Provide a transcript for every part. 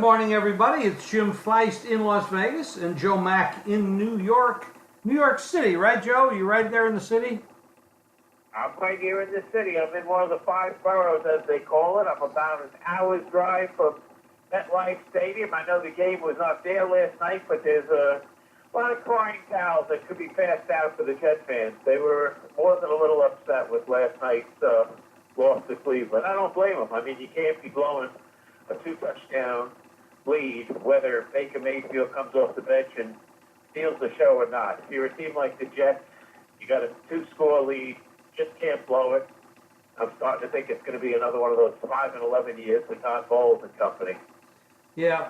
morning, everybody. It's Jim Feist in Las Vegas and Joe Mack in New York City, right, Joe? You right there in the city? I'm right here in the city. I'm in one of the 5 boroughs, as they call it. I'm about an hour's drive from MetLife Stadium. I know the game was not there last night, but there's a lot of crying towels that could be passed out for the Jet fans. They were more than a little upset with last night's loss to Cleveland. I don't blame them. I mean, you can't be blowing a 2-touchdown lead, whether Baker Mayfield comes off the bench and steals the show or not. If you're a team like the Jets, you got a 2-score lead, just can't blow it. I'm starting to think it's going to be another one of those 5 and 11 years with Todd Bowles and company. Yeah.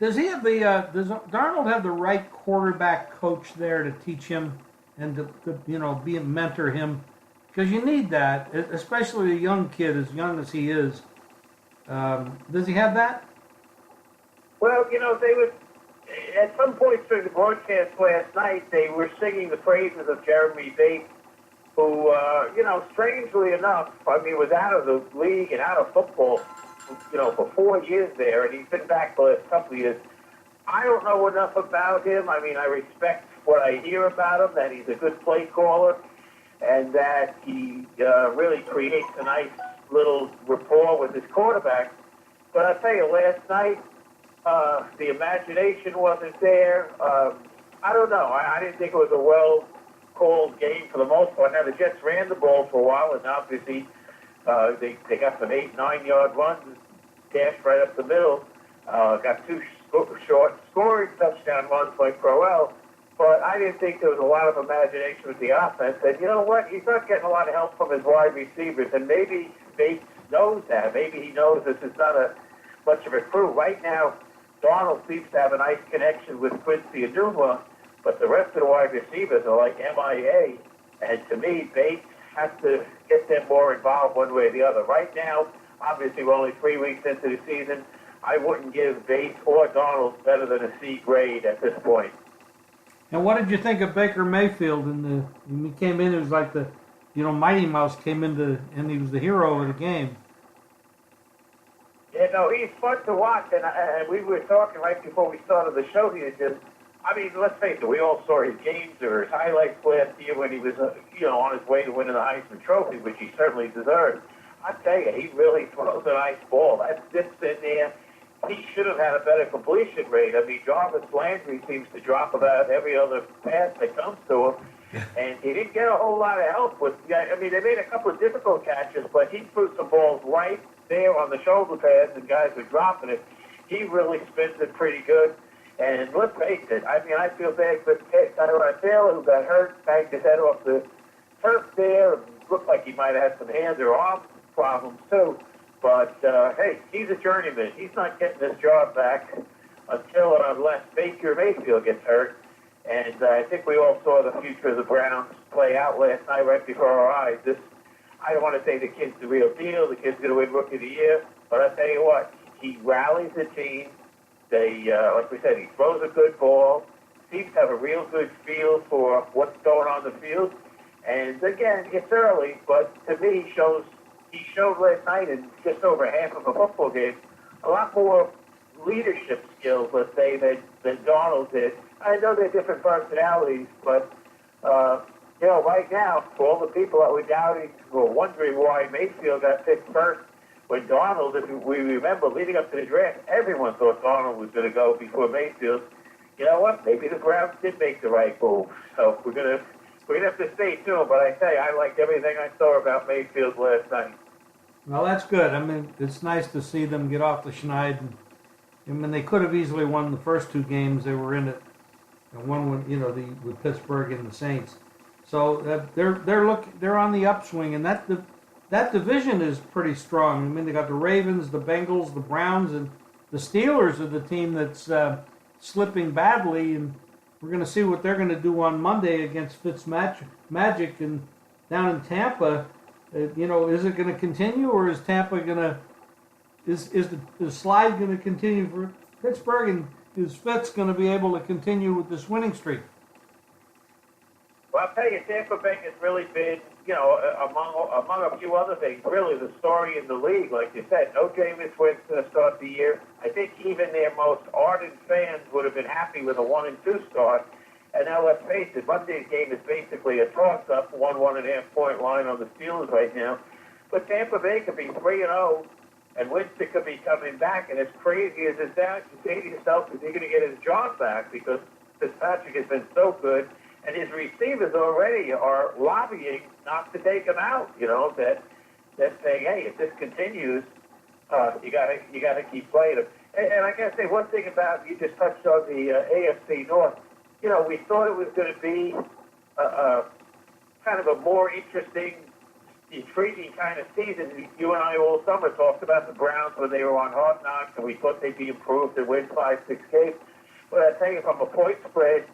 Does he have does Darnold have the right quarterback coach there to teach him and to mentor him? Because you need that, especially a young kid as young as he is. Does he have that? Well, they would, at some point during the broadcast last night, they were singing the praises of Jeremy Bates, who, strangely enough, was out of the league and out of football, for 4 years there, and he's been back the last couple of years. I don't know enough about him. I respect what I hear about him, that he's a good play caller, and that he really creates a nice little rapport with his quarterback. But I tell you, last night, the imagination wasn't there. I don't know. I didn't think it was a well-called game for the most part. Now, the Jets ran the ball for a while, and obviously they got some 8-9-yard runs, dashed right up the middle, got 2 short scoring touchdown runs by Crowell. But I didn't think there was a lot of imagination with the offense. And you know what? He's not getting a lot of help from his wide receivers. And maybe Bates knows that. Maybe he knows this is not much of a crew. Right now, Darnold seems to have a nice connection with Quincy Enunwa, but the rest of the wide receivers are like MIA. And to me, Bates has to get them more involved one way or the other. Right now, obviously, we're only 3 weeks into the season. I wouldn't give Bates or Darnold better than a C grade at this point. And what did you think of Baker Mayfield? When he came in, it was like the, Mighty Mouse came into, and he was the hero of the game. Yeah, no, he's fun to watch, and we were talking right before we started the show here, Jim. Let's face it, we all saw his games or his highlights last year when he was, on his way to winning the Heisman Trophy, which he certainly deserved. I tell you, he really throws a nice ball. That sits in there. He should have had a better completion rate. Jarvis Landry seems to drop about every other pass that comes to him. And he didn't get a whole lot of help with, they made a couple of difficult catches, but he threw some balls right there on the shoulder pads and guys were dropping it. He really spins it pretty good. And let's face it, I feel bad for Tyrod Taylor, who got hurt, banged his head off the turf there. Looked like he might have had some hands or arm problems too. But, hey, he's a journeyman. He's not getting his job back unless Baker Mayfield gets hurt. And I think we all saw the future of the Browns play out last night right before our eyes. I don't want to say the kid's the real deal. The kid's going to win Rookie of the Year. But I tell you what, he rallies the team. Like we said, he throws a good ball. Seems to have a real good feel for what's going on the field. And, again, it's early, but to me, he showed last night in just over half of a football game a lot more leadership skills, let's say, than Darnold did. I know they're different personalities, but, right now, for all the people that were doubting or wondering why Mayfield got picked first, when Darnold, if we remember, leading up to the draft, everyone thought Darnold was going to go before Mayfield. You know what? Maybe the Browns did make the right move. So we're going to have to stay tuned. But I tell you, I liked everything I saw about Mayfield last night. Well, that's good. It's nice to see them get off the schneid. They could have easily won the first 2 games. They were in it. And one with Pittsburgh and the Saints. So they're on the upswing, and that division is pretty strong. They got the Ravens, the Bengals, the Browns, and the Steelers are the team that's slipping badly. And we're going to see what they're going to do on Monday against Fitzmagic and down in Tampa. Is it going to continue, or is Tampa going to is the slide going to continue for Pittsburgh, and is Fitz going to be able to continue with this winning streak? Well, I'll tell you, Tampa Bay has really been, among a few other things, really the story in the league. Like you said, no Jameis Winston to start the year. I think even their most ardent fans would have been happy with a 1-2 start. And now let's face it, Monday's game is basically a toss-up, 1.5 point line on the Steelers right now. But Tampa Bay could be 3-0, and Winston could be coming back. And as crazy as it sounds, you say to yourself, is he going to get his job back? Because Fitzpatrick has been so good. And his receivers already are lobbying not to take him out. That saying, hey, if this continues, you gotta keep playing him. And I gotta say one thing about, you just touched on the AFC North. We thought it was going to be kind of a more interesting, intriguing kind of season. You and I all summer talked about the Browns when they were on Hard Knocks, and we thought they'd be improved and win 5-6 games. But I tell you, from a point spread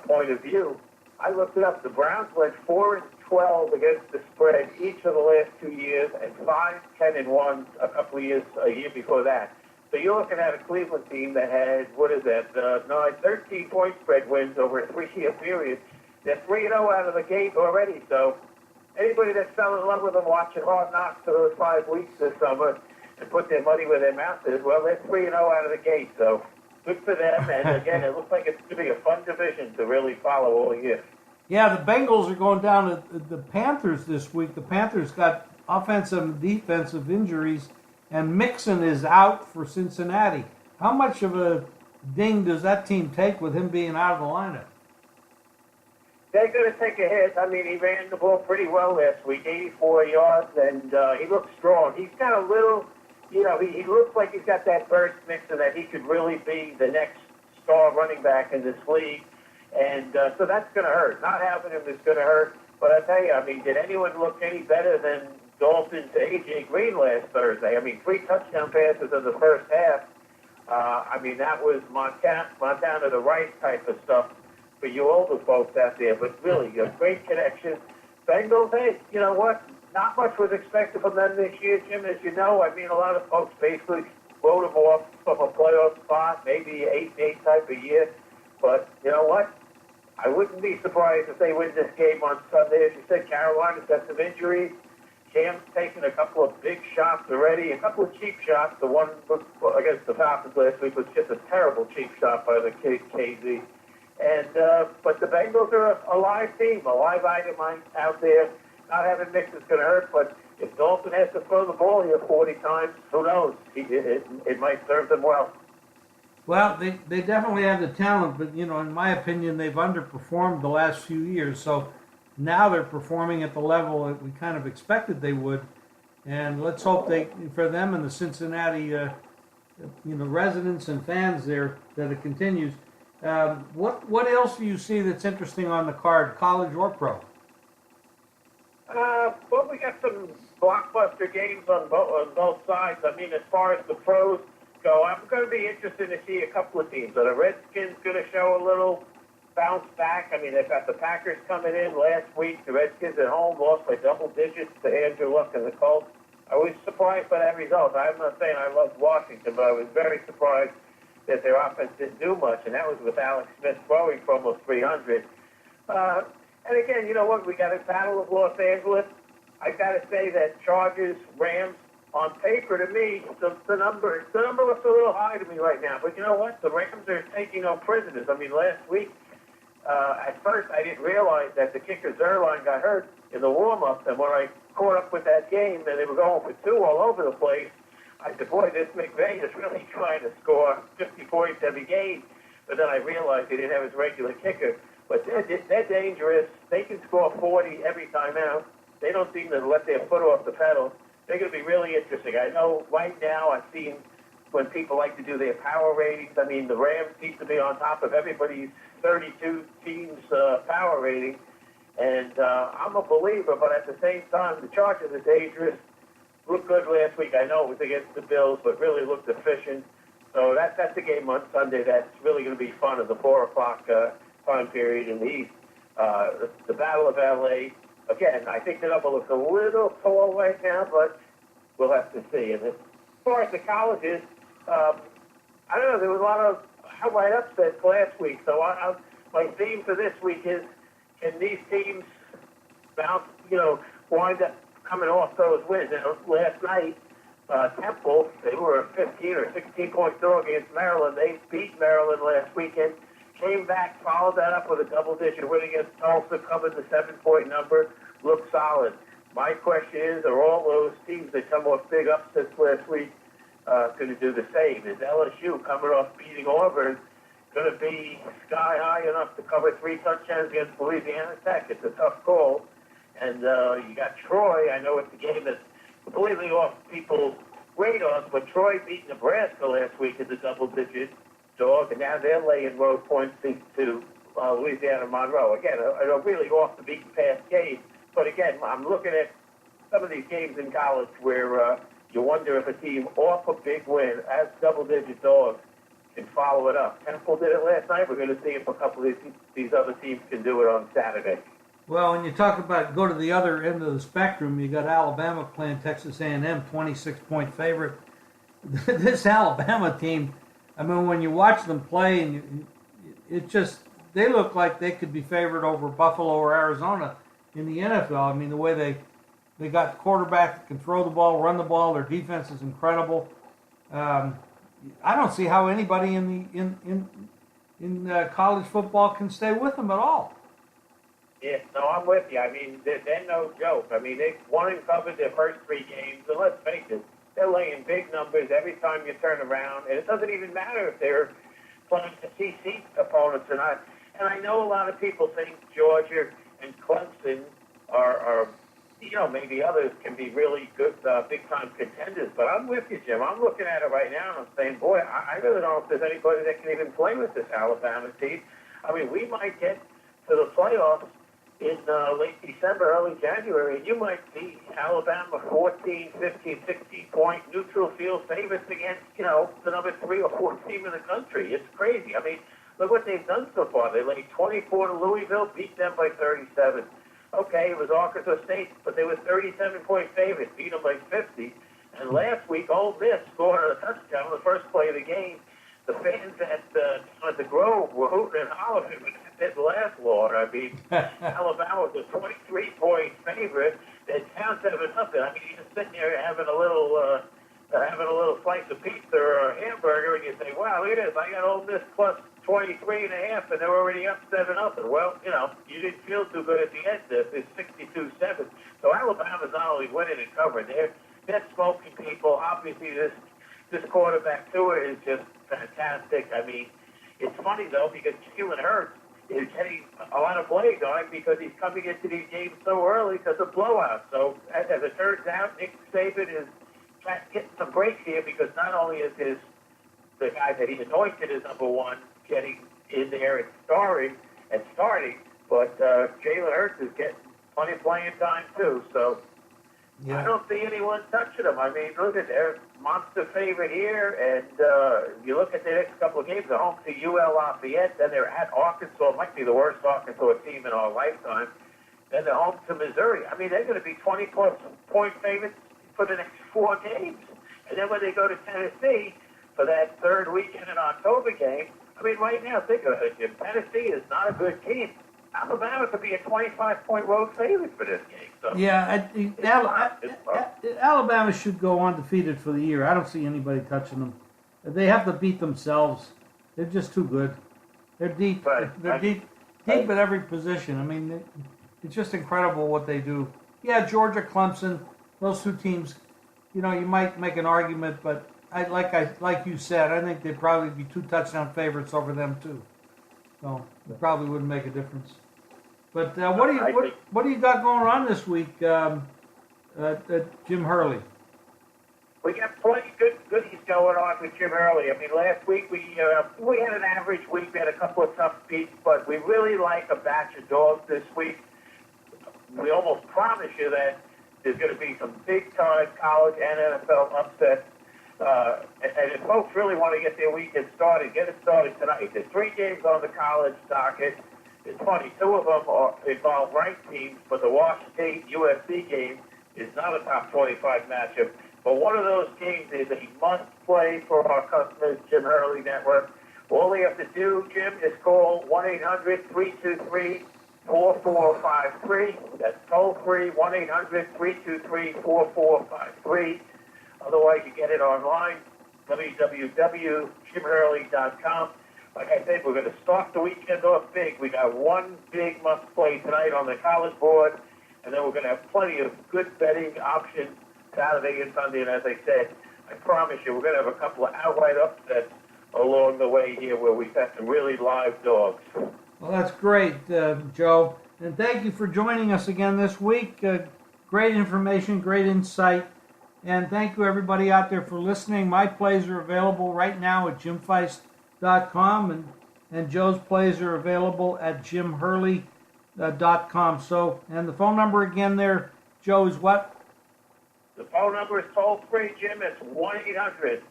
point of view, I looked it up. The Browns went 4-12 against the spread each of the last 2 years, and 5-10-1 a year before that. So you're looking at a Cleveland team that had 13 point spread wins over a 3-year period. They're 3-0 out of the gate already. So anybody that's fell in love with them watching Hard Knocks for those 5 weeks this summer and put their money where their mouth is, well, they're 3-0 out of the gate. So good for them, and again, it looks like it's going to be a fun division to really follow all year. Yeah, the Bengals are going down to the Panthers this week. The Panthers got offensive and defensive injuries, and Mixon is out for Cincinnati. How much of a ding does that team take with him being out of the lineup? They're going to take a hit. I mean, he ran the ball pretty well last week, 84 yards, and he looks strong. He's got a little... he looks like he's got that burst mix and that he could really be the next star running back in this league. And so that's going to hurt. Not having him is going to hurt. But I tell you, I mean, did anyone look any better than Dalton to A.J. Green last Thursday? I mean, 3 touchdown passes in the first half. I mean, that was Montana the right type of stuff for you older folks out there. But really, a great connection. Bengals, hey, you know what? Not much was expected from them this year, Jim. As you know, I mean, a lot of folks basically wrote them off from a playoff spot, maybe 8-8 type of year. But you know what? I wouldn't be surprised if they win this game on Sunday. As you said, Carolina's got some injuries. Cam's taken a couple of big shots already, a couple of cheap shots. The one against the Falcons last week was just a terrible cheap shot by the KZ. And but the Bengals are a live team, a live item out there. Not having Mix is going to hurt, but if Dalton has to throw the ball here 40 times, who knows? It might serve them well. Well, they definitely have the talent, but, in my opinion, they've underperformed the last few years. So now they're performing at the level that we kind of expected they would. And let's hope for them and the Cincinnati, residents and fans there, that it continues. What else do you see that's interesting on the card, college or pro? Well, we got some blockbuster games on both sides. I mean, as far as the pros go, I'm going to be interested to see a couple of teams. Are the Redskins going to show a little bounce back? I mean, they've got the Packers coming in last week. The Redskins at home lost by double digits to Andrew Luck and the Colts. I was surprised by that result. I'm not saying I loved Washington, but I was very surprised that their offense didn't do much, and that was with Alex Smith throwing for almost 300. And again, you know what? We got a battle of Los Angeles. I got to say that Chargers, Rams, on paper to me, the number looks a little high to me right now. But you know what? The Rams are taking no prisoners. I mean, last week, at first I didn't realize that the kicker Zerline got hurt in the warm-up, and when I caught up with that game, and they were going for 2 all over the place, I said, boy, this McVay is really trying to score 50 points every game. But then I realized he didn't have his regular kicker. But they're dangerous. They can score 40 every time out. They don't seem to let their foot off the pedal. They're going to be really interesting. I know right now I've seen when people like to do their power ratings. I mean, the Rams seem to be on top of everybody's 32 teams' power rating. And I'm a believer, but at the same time, the Chargers are dangerous. Looked good last week. I know it was against the Bills, but really looked efficient. So that's a game on Sunday that's really going to be fun at the 4 o'clock time period in the East. The Battle of L.A., again, I think the number looks a little tall right now, but we'll have to see. And as far as the colleges, I don't know, there was a lot of outright upsets last week. So my theme for this week is, can these teams bounce, wind up coming off those wins? Last night, Temple, they were a 15 or 16-point dog against Maryland. They beat Maryland last weekend, came back, followed that up with a double-digit win against Tulsa, covered the 7-point number, looked solid. My question is, are all those teams that come off big upsets last week going to do the same? Is LSU coming off beating Auburn going to be sky high enough to cover 3 touchdowns against Louisiana Tech? It's a tough call. And you got Troy. I know it's a game that's completely off people's radars, but Troy beat Nebraska last week as a double-digit dog, and now they're laying road points to Louisiana Monroe. Again, a really off-the-beaten-path game. But again, I'm looking at some of these games in college where you wonder if a team off a big win as double-digit dogs can follow it up. Temple did it last night. We're going to see if a couple of these other teams can do it on Saturday. Well, when you talk about go to the other end of the spectrum, you got Alabama playing Texas A&M, 26-point favorite. This Alabama team, I mean, when you watch them play, and they look like they could be favored over Buffalo or Arizona in the NFL. I mean, the way they got the quarterback that can throw the ball, run the ball. Their defense is incredible. I don't see how anybody in college football can stay with them at all. Yeah, no, I'm with you. I mean, they're no joke. I mean, they won and covered their first 3 games, and let's face it, they're laying big numbers every time you turn around, and it doesn't even matter if they're playing SEC opponents or not. And I know a lot of people think Georgia and Clemson are maybe others can be really good big-time contenders, but I'm with you, Jim. I'm looking at it right now, and I'm saying, boy, I really don't know if there's anybody that can even play with this Alabama team. I mean, we might get to the playoffs in late December, early January, and you might see Alabama 14, 15, 16-point neutral field favorites against, the number 3 or 4 team in the country. It's crazy. I mean, look what they've done so far. They laid 24 to Louisville, beat them by 37. Okay, it was Arkansas State, but they were 37-point favorites, beat them by 50. And last week, Ole Miss scored a touchdown on the first play of the game. The fans at the Grove were hooting and hollering, but that didn't last long. I mean, Alabama was a 23-point favorite. They're down 7-0. I mean, you're just sitting there having a little slice of pizza or a hamburger, and you say, wow, look at this. I got Ole Miss plus 23.5, and they're already up 7-0. Well, you didn't feel too good at the end. It's 62-7. So Alabama's not only winning and covering, they're smoking people. Obviously, this quarterback Tua is just fantastic. I mean, it's funny, though, because Jalen Hurts is getting a lot of blame on him because he's coming into these games so early because of blowouts. So, as it turns out, Nick Saban is trying to get some breaks here because not only is the guy that he anointed as number 1 getting in there and starting, but Jalen Hurts is getting plenty of playing time, too. So, yeah. I don't see anyone touching them. I mean, look at their monster favorite here, and you look at the next couple of games, they're home to UL Lafayette, then they're at Arkansas, might be the worst Arkansas team in our lifetime, then they're home to Missouri. I mean, they're going to be 20-point favorites for the next 4 games. And then when they go to Tennessee for that third weekend in October game, I mean, right now, think of it, Jim. Tennessee is not a good team. Alabama could be a 25-point road favorite for this game. So yeah, Alabama should go undefeated for the year. I don't see anybody touching them. They have to beat themselves. They're just too good. They're deep. They're deep at every position. I mean, it's just incredible what they do. Yeah, Georgia, Clemson, those 2 teams. You might make an argument, but like you said, I think they'd probably be 2 touchdown favorites over them too. So it probably wouldn't make a difference. But what do you got going on this week, Jim Hurley? We got plenty goodies going on with Jim Hurley. I mean, last week we had an average week. We had a couple of tough beats, but we really like a batch of dogs this week. We almost promise you that there's going to be some big-time college and NFL upsets. And if folks really want to get their weekend started, get it started tonight. There's 3 games on the college docket. It's funny, 2 of them involve ranked teams, but the Washington State USC game is not a top 25 matchup. But one of those games is a must-play for our customers, Jim Hurley Network. All they have to do, Jim, is call 1-800-323-3776. 4453. That's toll free, 1-800-323-4453. Otherwise, you get it online, www.jimhurley.com. Like I said, we're going to start the weekend off big. We got one big must-play tonight on the college board, and then we're going to have plenty of good betting options Saturday and Sunday. And as I said, I promise you, we're going to have a couple of outright upsets along the way here where we've got some really live dogs. Well, that's great, Joe. And thank you for joining us again this week. Great information, great insight. And thank you, everybody out there, for listening. My plays are available right now at jimfeist.com, and Joe's plays are available at jimhurley.com. So, and the phone number again there, Joe, is what? The phone number is toll free, Jim. It's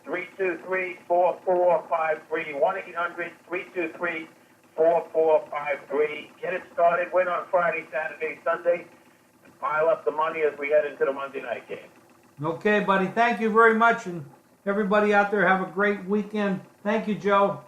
1-800-323-4453. 1-800-323-4453. Get it started. Win on Friday, Saturday, Sunday. And pile up the money as we head into the Monday night game. Okay, buddy. Thank you very much. And everybody out there, have a great weekend. Thank you, Joe.